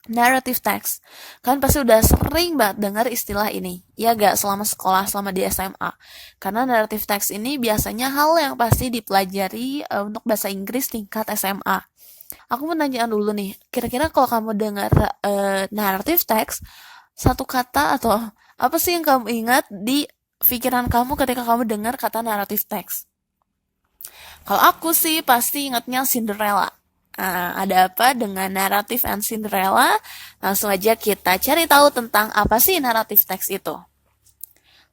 Narrative text. Kalian pasti udah sering banget dengar istilah ini. Ya gak selama sekolah, selama di SMA. Karena narrative text ini biasanya hal yang pasti dipelajari untuk bahasa Inggris tingkat SMA. Aku mau nanya dulu nih, kira-kira kalau kamu dengar narrative text, satu kata atau apa sih yang kamu ingat di pikiran kamu ketika kamu dengar kata narrative text? Kalau aku sih pasti ingatnya Cinderella. Nah, ada apa dengan narrative and Cinderella? Langsung aja kita cari tahu tentang apa sih narrative text itu.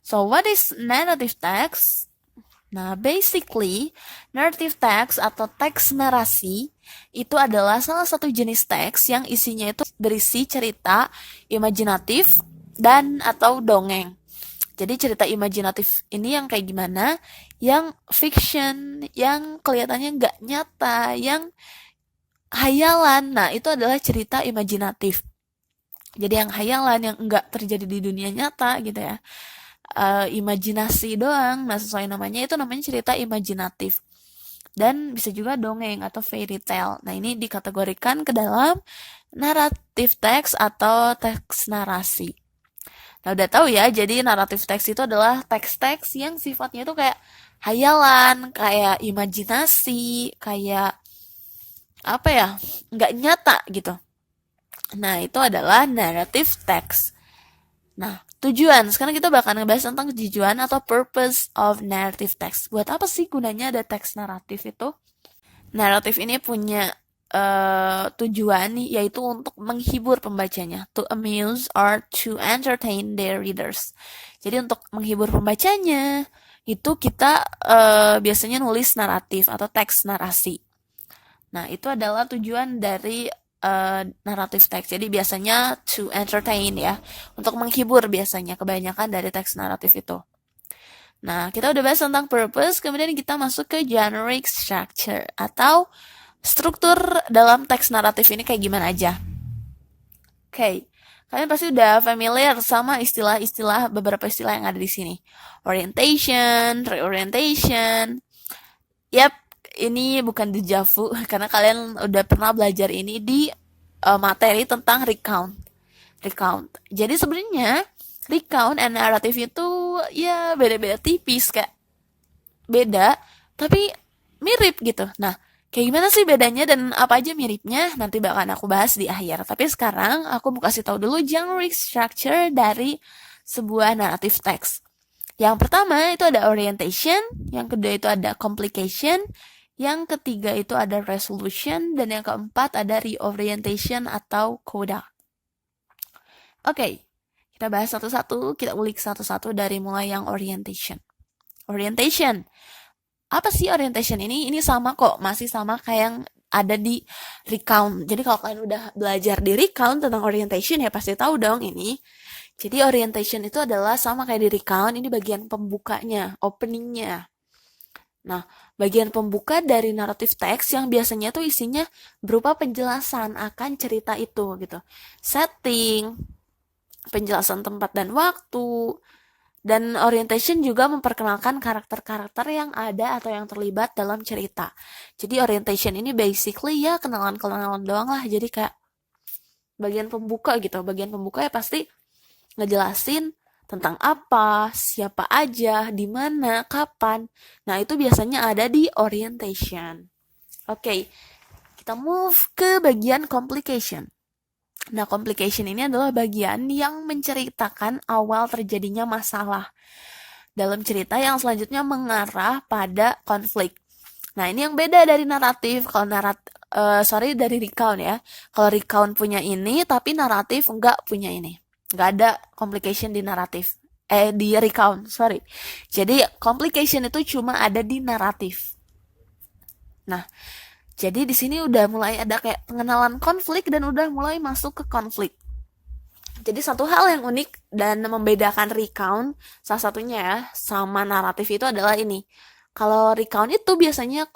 So, what is narrative text? Nah, basically, narrative text atau teks narasi itu adalah salah satu jenis teks yang isinya itu berisi cerita imajinatif dan atau dongeng. Jadi cerita imajinatif ini yang kayak gimana? Yang fiction, yang kelihatannya nggak nyata, yang hayalan. Nah, itu adalah cerita imajinatif. Jadi yang hayalan, yang nggak terjadi di dunia nyata gitu ya. Imajinasi doang. Nah, sesuai namanya itu namanya cerita imajinatif. Dan bisa juga dongeng atau fairy tale. Nah, ini dikategorikan ke dalam narrative text atau teks narasi. Nah, udah tahu ya, jadi naratif teks itu adalah teks-teks yang sifatnya itu kayak hayalan, kayak imajinasi, kayak apa ya, nggak nyata gitu. Nah, itu adalah narrative text. Nah, tujuan. Sekarang kita bakal ngebahas tentang tujuan atau purpose of narrative text. Buat apa sih gunanya ada teks naratif itu? Naratif ini punya tujuan nih, yaitu untuk menghibur pembacanya, to amuse or to entertain their readers. Jadi untuk menghibur pembacanya, itu kita biasanya nulis naratif atau teks narasi. Nah, itu adalah tujuan dari naratif teks. Jadi biasanya to entertain ya, untuk menghibur biasanya kebanyakan dari teks naratif itu. Nah, kita udah bahas tentang purpose, kemudian kita masuk ke generic structure atau struktur dalam teks naratif ini kayak gimana aja. Oke, kalian pasti udah familiar sama istilah-istilah, beberapa istilah yang ada di sini. Orientation, reorientation. Yap, ini bukan dejavu karena kalian udah pernah belajar ini di materi tentang recount. Recount. Jadi sebenarnya recount and narrative itu ya beda-beda tipis, kayak beda tapi mirip gitu. Nah, kayak gimana sih bedanya dan apa aja miripnya? Nanti bakal aku bahas di akhir. Tapi sekarang aku mau kasih tahu dulu generic structure dari sebuah narrative text. Yang pertama itu ada orientation, yang kedua itu ada complication, yang ketiga itu ada resolution, dan yang keempat ada reorientation atau coda. Oke, kita bahas satu-satu, kita ulik satu-satu dari mulai yang orientation. Orientation. Apa sih orientation ini? Ini sama kok, masih sama kayak yang ada di recount. Jadi kalau kalian udah belajar di recount tentang orientation ya pasti tahu dong ini. Jadi orientation itu adalah sama kayak di recount, ini bagian pembukanya, openingnya. Nah, bagian pembuka dari naratif teks yang biasanya tuh isinya berupa penjelasan akan cerita itu gitu. Setting, penjelasan tempat dan waktu, dan orientation juga memperkenalkan karakter-karakter yang ada atau yang terlibat dalam cerita. Jadi orientation ini basically ya kenalan-kenalan doang lah. Jadi kayak bagian pembuka gitu. Bagian pembuka ya pasti ngejelasin tentang apa, siapa aja, di mana, kapan. Nah, itu biasanya ada di orientation. Oke, kita move ke bagian complication. Nah, complication ini adalah bagian yang menceritakan awal terjadinya masalah dalam cerita yang selanjutnya mengarah pada konflik. Nah, ini yang beda dari naratif. Kalau dari recount ya. Kalau recount punya ini, tapi naratif enggak punya ini. Enggak ada complication di naratif. Di recount, sorry. Jadi, complication itu cuma ada di naratif. Nah, jadi di sini udah mulai ada kayak pengenalan konflik dan udah mulai masuk ke konflik. Jadi satu hal yang unik dan membedakan recount salah satunya ya sama naratif itu adalah ini. Kalau recount itu biasanya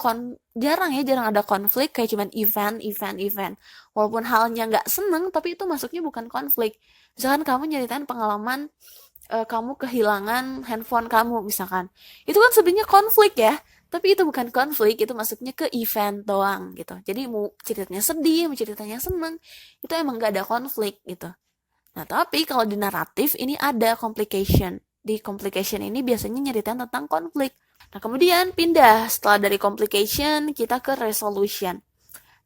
jarang ada konflik, kayak cuman event. Walaupun halnya nggak seneng tapi itu masuknya bukan konflik. Misalkan kamu nyeritain pengalaman kamu kehilangan handphone kamu misalkan. Itu kan sebenarnya konflik ya. Tapi itu bukan konflik, itu masuknya ke event doang gitu. Jadi mau ceritanya sedih, mau ceritanya seneng, itu emang gak ada konflik gitu. Nah, tapi kalau di naratif ini ada complication. Di complication ini biasanya nyeritain tentang konflik. Nah, kemudian pindah setelah dari complication kita ke resolution.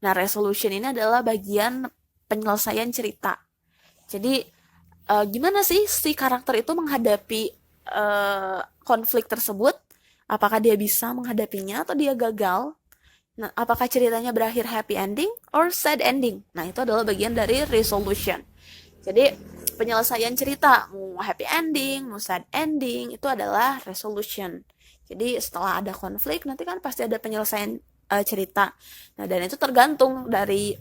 Nah, resolution ini adalah bagian penyelesaian cerita. Jadi, gimana sih si karakter itu menghadapi konflik tersebut? Apakah dia bisa menghadapinya atau dia gagal? Nah, apakah ceritanya berakhir happy ending or sad ending? Nah, itu adalah bagian dari resolution. Jadi, penyelesaian cerita, mau happy ending, mau sad ending, itu adalah resolution. Jadi, setelah ada konflik, nanti kan pasti ada penyelesaian cerita. Nah, dan itu tergantung dari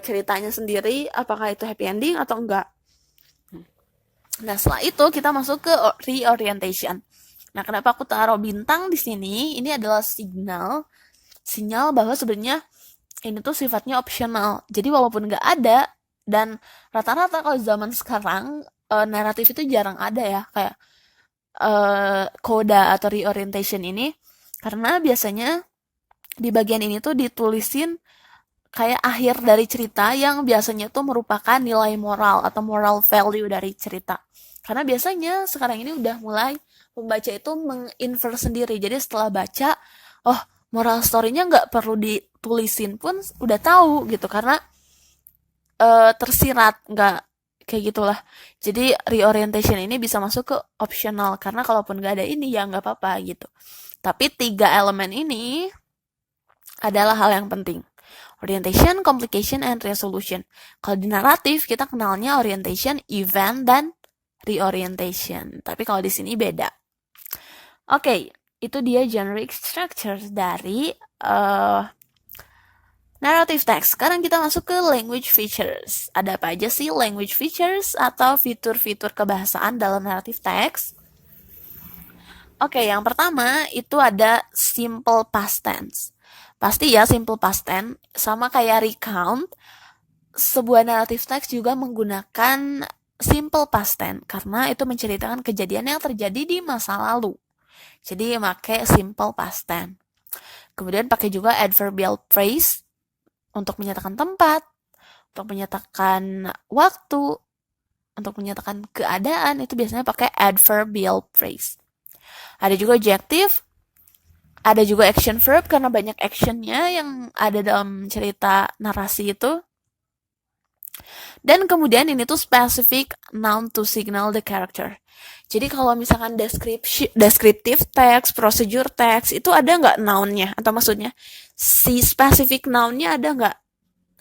ceritanya sendiri, apakah itu happy ending atau enggak. Nah, setelah itu kita masuk ke reorientation. Nah, kenapa aku taruh bintang di sini? Ini adalah sinyal bahwa sebenarnya ini tuh sifatnya optional. Jadi walaupun nggak ada, dan rata-rata kalau zaman sekarang naratif itu jarang ada ya, kayak coda atau reorientation ini, karena biasanya di bagian ini tuh ditulisin kayak akhir dari cerita yang biasanya tuh merupakan nilai moral atau moral value dari cerita. Karena biasanya sekarang ini udah mulai pembaca itu menginfer sendiri. Jadi setelah baca, oh moral story-nya nggak perlu ditulisin pun udah tahu gitu. Karena tersirat, nggak kayak gitulah. Jadi reorientation ini bisa masuk ke optional. Karena kalaupun nggak ada ini ya nggak apa-apa gitu. Tapi 3 elemen ini adalah hal yang penting. Orientation, complication, and resolution. Kalau di naratif kita kenalnya orientation, event, dan reorientation. Tapi kalau di sini beda. Oke, itu dia generic structures dari narrative text. Sekarang kita masuk ke language features. Ada apa aja sih language features atau fitur-fitur kebahasaan dalam narrative text? Oke, yang pertama itu ada simple past tense. Pasti ya simple past tense, sama kayak recount, sebuah narrative text juga menggunakan simple past tense karena itu menceritakan kejadian yang terjadi di masa lalu. Jadi pakai simple past tense. Kemudian pakai juga adverbial phrase untuk menyatakan tempat, untuk menyatakan waktu, untuk menyatakan keadaan, itu biasanya pakai adverbial phrase. Ada juga adjective, ada juga action verb karena banyak actionnya yang ada dalam cerita narasi itu. Dan kemudian ini tuh specific noun to signal the character. Jadi kalau misalkan descriptive text, procedure text, itu ada nggak noun-nya? Atau maksudnya si specific noun-nya ada nggak?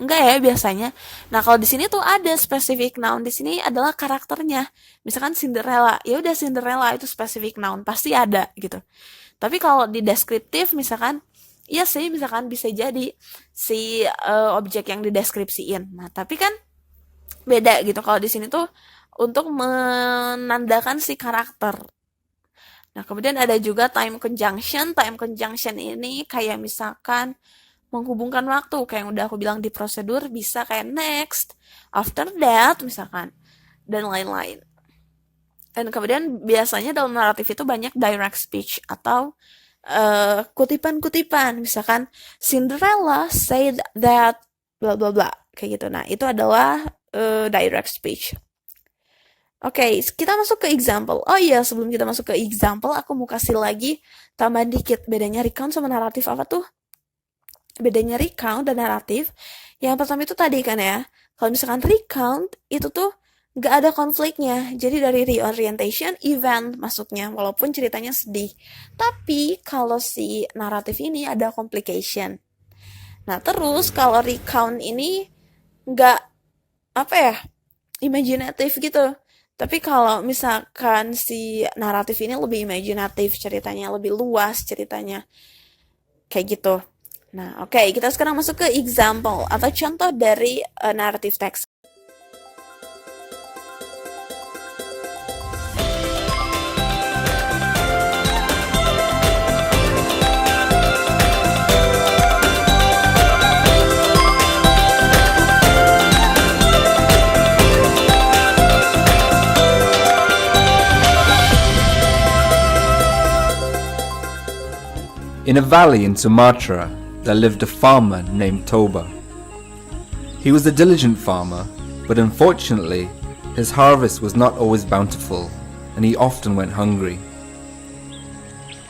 Enggak ya biasanya. Nah kalau di sini tuh ada specific noun. Di sini adalah karakternya. Misalkan Cinderella, ya udah Cinderella itu specific noun, pasti ada gitu. Tapi kalau di deskriptif misalkan, iya sih misalkan bisa jadi si objek yang dideskripsiin. Nah, tapi kan beda gitu kalau di sini tuh untuk menandakan si karakter. Nah, kemudian ada juga time conjunction. Time conjunction ini kayak misalkan menghubungkan waktu, kayak yang udah aku bilang di prosedur, bisa kayak next, after that misalkan, dan lain-lain. Dan kemudian biasanya dalam naratif itu banyak direct speech atau kutipan-kutipan. Misalkan Cinderella said that bla bla bla kayak gitu. Nah, itu adalah direct speech. Oke, kita masuk ke example. Oh iya, sebelum kita masuk ke example, aku mau kasih lagi tambahan dikit. Bedanya recount sama naratif apa tuh? Bedanya recount dan naratif. Yang pertama itu tadi kan ya. Kalau misalkan recount, itu tuh nggak ada konfliknya. Jadi dari reorientation, event masuknya. Walaupun ceritanya sedih. Tapi kalau si naratif ini ada complication. Nah terus kalau recount ini nggak, apa ya, imaginatif gitu. Tapi kalau misalkan si naratif ini lebih imajinatif, ceritanya lebih luas, ceritanya kayak gitu. Nah, oke, kita sekarang masuk ke example atau contoh dari narrative text. In a valley in Sumatra, there lived a farmer named Toba. He was a diligent farmer, but unfortunately, his harvest was not always bountiful, and he often went hungry.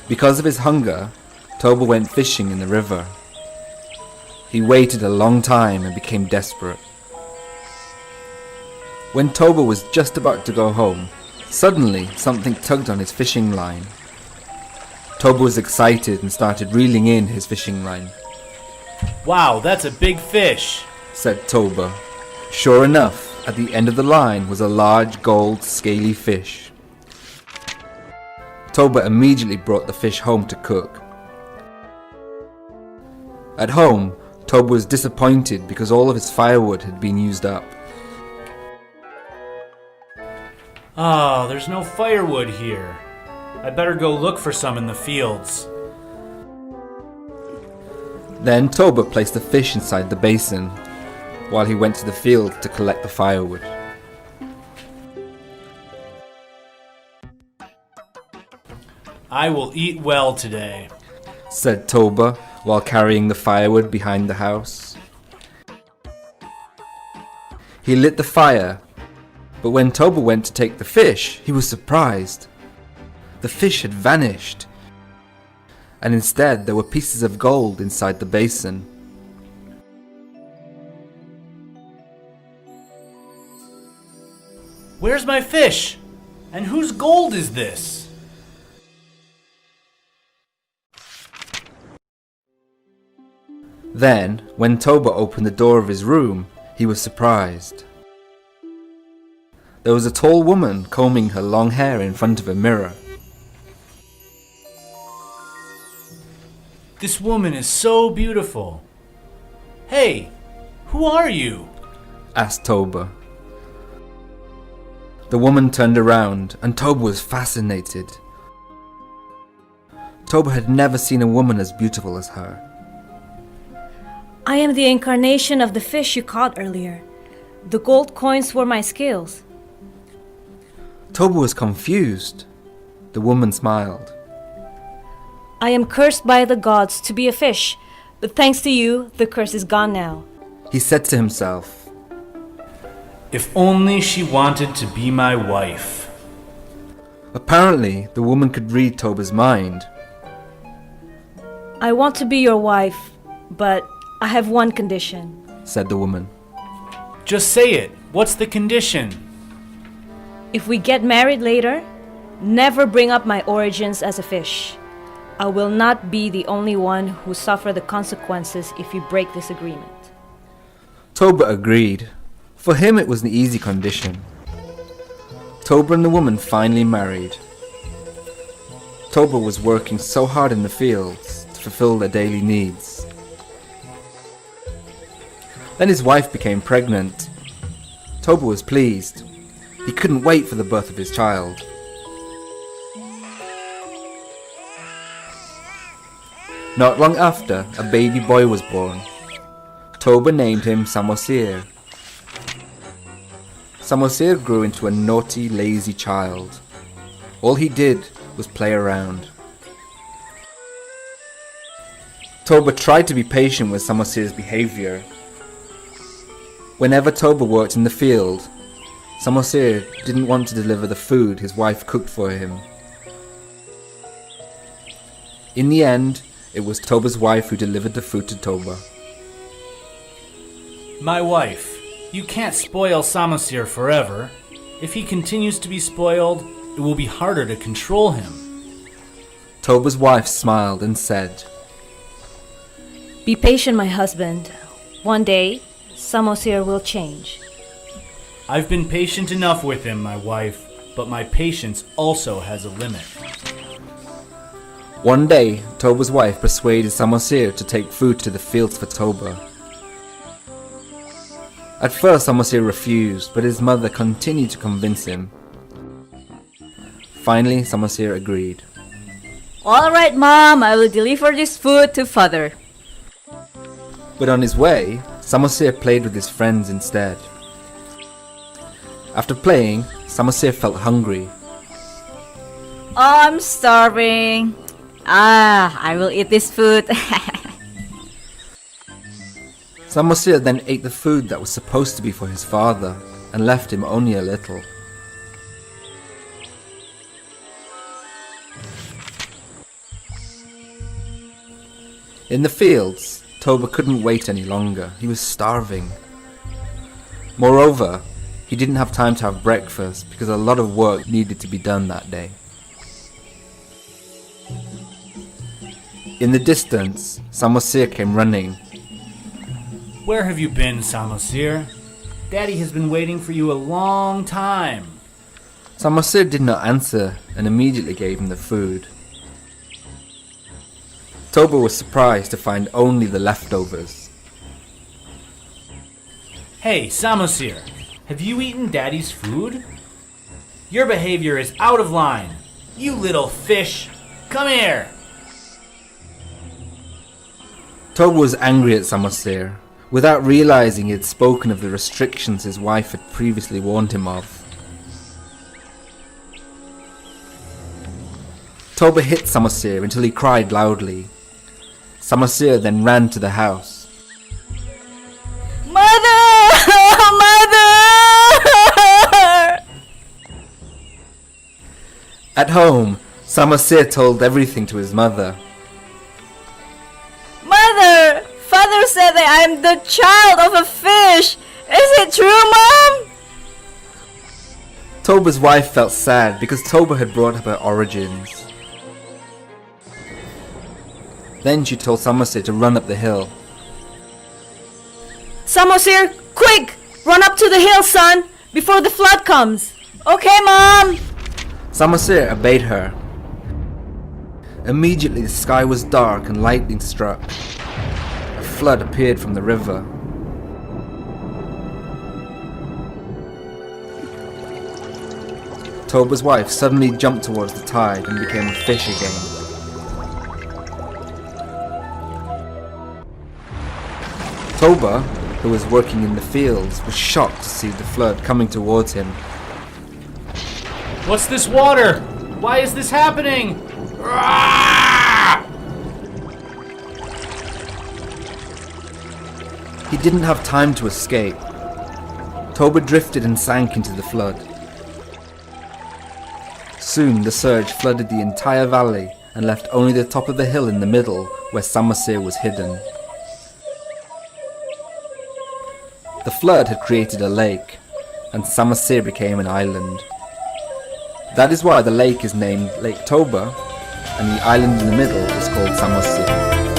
Because of his hunger, Toba went fishing in the river. He waited a long time and became desperate. When Toba was just about to go home, suddenly something tugged on his fishing line. Toba was excited and started reeling in his fishing line. Wow, that's a big fish, said Toba. Sure enough, at the end of the line was a large gold scaly fish. Toba immediately brought the fish home to cook. At home, Toba was disappointed because all of his firewood had been used up. Oh, there's no firewood here. I better go look for some in the fields. Then Toba placed the fish inside the basin, while he went to the field to collect the firewood. I will eat well today, said Toba while carrying the firewood behind the house. He lit the fire, but when Toba went to take the fish, he was surprised. The fish had vanished, and instead there were pieces of gold inside the basin. Where's my fish? And whose gold is this? Then, when Toba opened the door of his room, he was surprised. There was a tall woman combing her long hair in front of a mirror. This woman is so beautiful. Hey, who are you? asked Toba. The woman turned around, and Toba was fascinated. Toba had never seen a woman as beautiful as her. I am the incarnation of the fish you caught earlier. The gold coins were my scales. Toba was confused. The woman smiled. I am cursed by the gods to be a fish, but thanks to you, the curse is gone now. He said to himself, If only she wanted to be my wife. Apparently, the woman could read Toba's mind. I want to be your wife, but I have one condition, said the woman. Just say it. What's the condition? If we get married later, never bring up my origins as a fish. I will not be the only one who suffer the consequences if you break this agreement. Toba agreed. For him it was an easy condition. Toba and the woman finally married. Toba was working so hard in the fields to fulfill their daily needs. Then his wife became pregnant. Toba was pleased. He couldn't wait for the birth of his child. Not long after, a baby boy was born. Toba named him Samosir. Samosir grew into a naughty, lazy child. All he did was play around. Toba tried to be patient with Samosir's behavior. Whenever Toba worked in the field, Samosir didn't want to deliver the food his wife cooked for him. In the end, it was Toba's wife who delivered the food to Toba. My wife, you can't spoil Samosir forever. If he continues to be spoiled, it will be harder to control him. Toba's wife smiled and said, Be patient, my husband. One day, Samosir will change. I've been patient enough with him, my wife, but my patience also has a limit. One day, Toba's wife persuaded Samosir to take food to the fields for Toba. At first, Samosir refused, but his mother continued to convince him. Finally, Samosir agreed. All right, Mom, I will deliver this food to Father. But on his way, Samosir played with his friends instead. After playing, Samosir felt hungry. I'm starving. I will eat this food. Samosir then ate the food that was supposed to be for his father and left him only a little. In the fields, Toba couldn't wait any longer. He was starving. Moreover, he didn't have time to have breakfast because a lot of work needed to be done that day. In the distance, Samosir came running. Where have you been, Samosir? Daddy has been waiting for you a long time. Samosir did not answer and immediately gave him the food. Toba was surprised to find only the leftovers. Hey, Samosir, have you eaten Daddy's food? Your behavior is out of line. You little fish. Come here. Toba was angry at Samosir, without realizing he had spoken of the restrictions his wife had previously warned him of. Toba hit Samosir until he cried loudly. Samosir then ran to the house. Mother! Mother! At home, Samosir told everything to his mother. Mother! Father said that I'm the child of a fish. Is it true, Mom? Toba's wife felt sad because Toba had brought up her origins. Then she told Samosir to run up the hill. Samosir, quick! Run up to the hill, son, before the flood comes. Okay, Mom. Samosir obeyed her. Immediately the sky was dark and lightning struck. A flood appeared from the river. Toba's wife suddenly jumped towards the tide and became a fish again. Toba, who was working in the fields, was shocked to see the flood coming towards him. What's this water? Why is this happening? Ah! He didn't have time to escape. Toba drifted and sank into the flood. Soon the surge flooded the entire valley and left only the top of the hill in the middle where Samosir was hidden. The flood had created a lake, and Samosir became an island. That is why the lake is named Lake Toba, and the island in the middle is called Samosir.